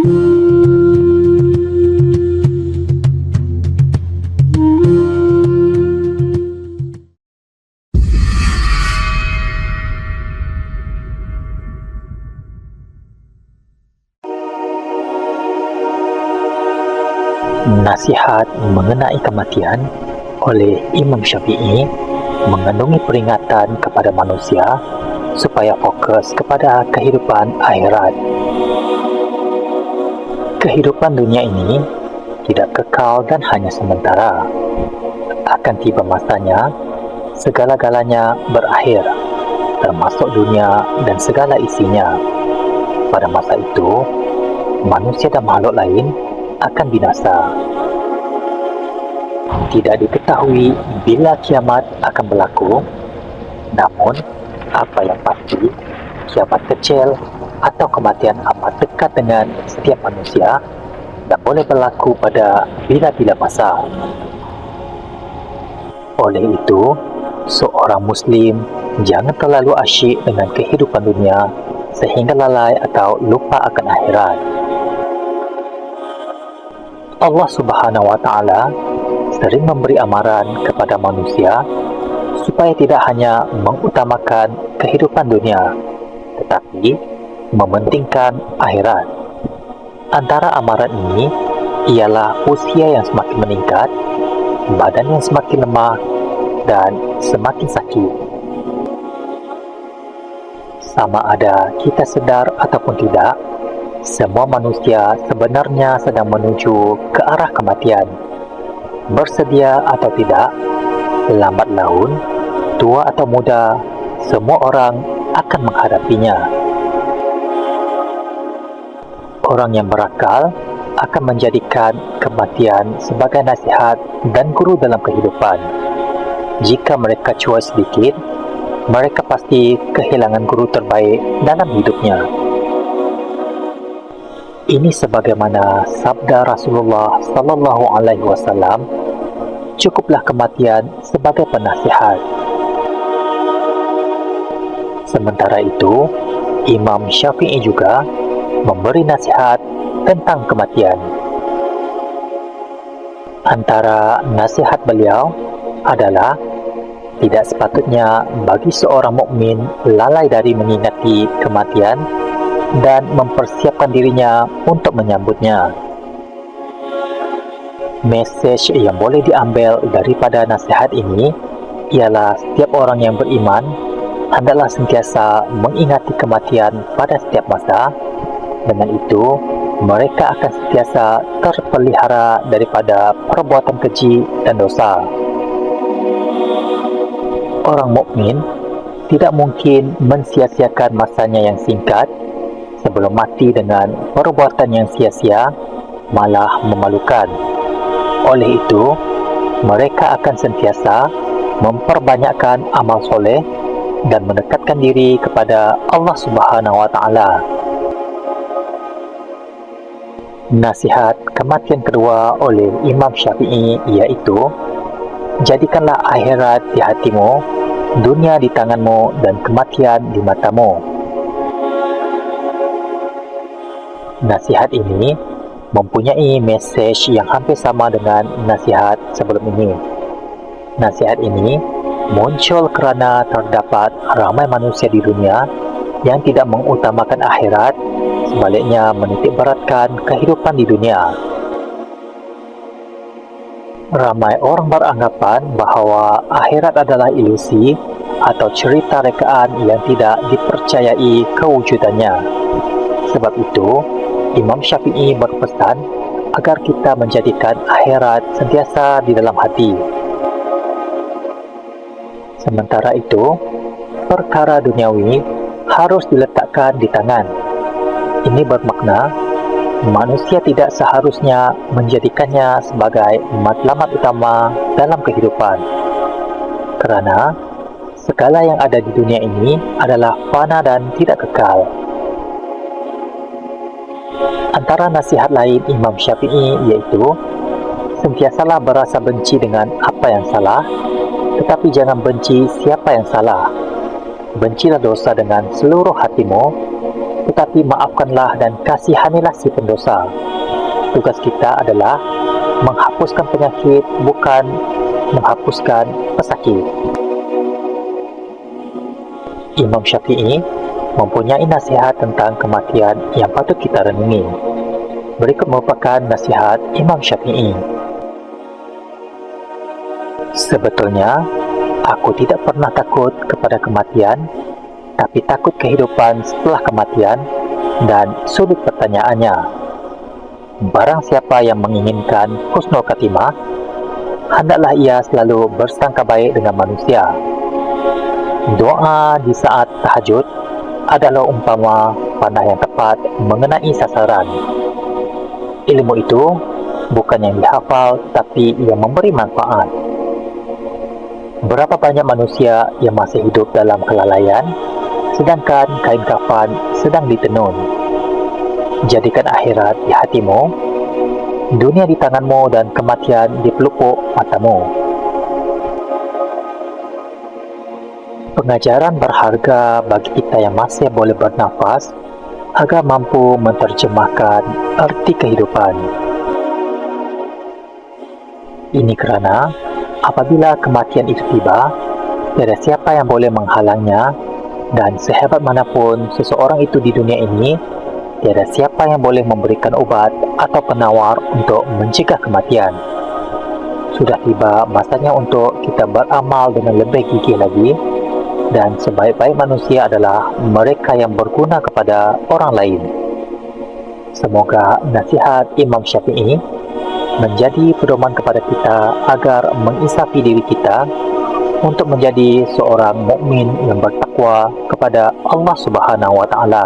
Nasihat mengenai kematian oleh Imam Syafi'i mengandungi peringatan kepada manusia supaya fokus kepada kehidupan akhirat. Kehidupan dunia ini tidak kekal dan hanya sementara. Akan tiba masanya, segala-galanya berakhir, termasuk dunia dan segala isinya. Pada masa itu, manusia dan makhluk lain akan binasa. Tidak diketahui bila kiamat akan berlaku, namun apa yang pasti, kiamat kecil atau kematian amat dekat dengan setiap manusia dan boleh berlaku pada bila-bila masa. Oleh itu, seorang Muslim jangan terlalu asyik dengan kehidupan dunia sehingga lalai atau lupa akan akhirat. Allah Subhanahu wa Ta'ala sering memberi amaran kepada manusia supaya tidak hanya mengutamakan kehidupan dunia, tetapi mementingkan akhirat. Antara amaran ini ialah usia yang semakin meningkat, badan yang semakin lemah, dan semakin sakit. Sama ada kita sedar ataupun tidak, semua manusia sebenarnya sedang menuju ke arah kematian. Bersedia atau tidak, lambat laun, tua atau muda, semua orang akan menghadapinya. Orang yang berakal akan menjadikan kematian sebagai nasihat dan guru dalam kehidupan. Jika mereka cuai sedikit, mereka pasti kehilangan guru terbaik dalam hidupnya. Ini sebagaimana sabda Rasulullah sallallahu alaihi wasallam, cukuplah kematian sebagai penasihat. Sementara itu, Imam Syafi'i juga memberi nasihat tentang kematian. Antara nasihat beliau adalah tidak sepatutnya bagi seorang mukmin lalai dari mengingati kematian dan mempersiapkan dirinya untuk menyambutnya. Mesej yang boleh diambil daripada nasihat ini ialah setiap orang yang beriman hendaklah sentiasa mengingati kematian pada setiap masa. Dengan itu, mereka akan sentiasa terpelihara daripada perbuatan keji dan dosa. Orang mukmin tidak mungkin mensia-siakan masanya yang singkat sebelum mati dengan perbuatan yang sia-sia, malah memalukan. Oleh itu, mereka akan sentiasa memperbanyakkan amal soleh dan mendekatkan diri kepada Allah Subhanahu wa Ta'ala. Nasihat kematian kedua oleh Imam Syafi'i iaitu, jadikanlah akhirat di hatimu, dunia di tanganmu, dan kematian di matamu. Nasihat ini mempunyai mesej yang hampir sama dengan nasihat sebelum ini. Nasihat ini muncul kerana terdapat ramai manusia di dunia yang tidak mengutamakan akhirat, sebaliknya menitikberatkan kehidupan di dunia. Ramai orang beranggapan bahawa akhirat adalah ilusi atau cerita rekaan yang tidak dipercayai kewujudannya. Sebab itu, Imam Syafi'i berpesan agar kita menjadikan akhirat sentiasa di dalam hati. Sementara itu, perkara duniawi harus diletakkan di tangan. Ini bermakna manusia tidak seharusnya menjadikannya sebagai matlamat utama dalam kehidupan. Kerana segala yang ada di dunia ini adalah fana dan tidak kekal. Antara nasihat lain Imam Syafi'i iaitu, sentiasalah berasa benci dengan apa yang salah, tetapi jangan benci siapa yang salah. Bencilah dosa dengan seluruh hatimu, tetapi maafkanlah dan kasihanilah si pendosa. Tugas kita adalah menghapuskan penyakit, bukan menghapuskan pesakit. Imam Syafi'i mempunyai nasihat tentang kematian yang patut kita renungi. Berikut merupakan nasihat Imam Syafi'i. Sebetulnya, aku tidak pernah takut kepada kematian, tapi takut kehidupan setelah kematian dan sudut pertanyaannya. Barang siapa yang menginginkan husnul khatimah, hendaklah ia selalu bersangka baik dengan manusia. Doa di saat tahajud adalah umpama panah yang tepat mengenai sasaran. Ilmu itu bukan yang dihafal, tapi yang memberi manfaat. Berapa banyak manusia yang masih hidup dalam kelalaian, sedangkan kain kafan sedang ditenun. Jadikan akhirat di hatimu, dunia di tanganmu, dan kematian di pelupuk matamu. Pengajaran berharga bagi kita yang masih boleh bernafas agar mampu menerjemahkan arti kehidupan. Ini kerana apabila kematian itu tiba, tiada siapa yang boleh menghalangnya, dan sehebat manapun seseorang itu di dunia ini, tiada siapa yang boleh memberikan obat atau penawar untuk mencegah kematian. Sudah tiba masanya untuk kita beramal dengan lebih gigih lagi, dan sebaik-baik manusia adalah mereka yang berguna kepada orang lain. Semoga nasihat Imam Syafi'i menjadi pedoman kepada kita agar menginsafi diri kita untuk menjadi seorang mukmin yang bertakwa kepada Allah Subhanahu wa taala.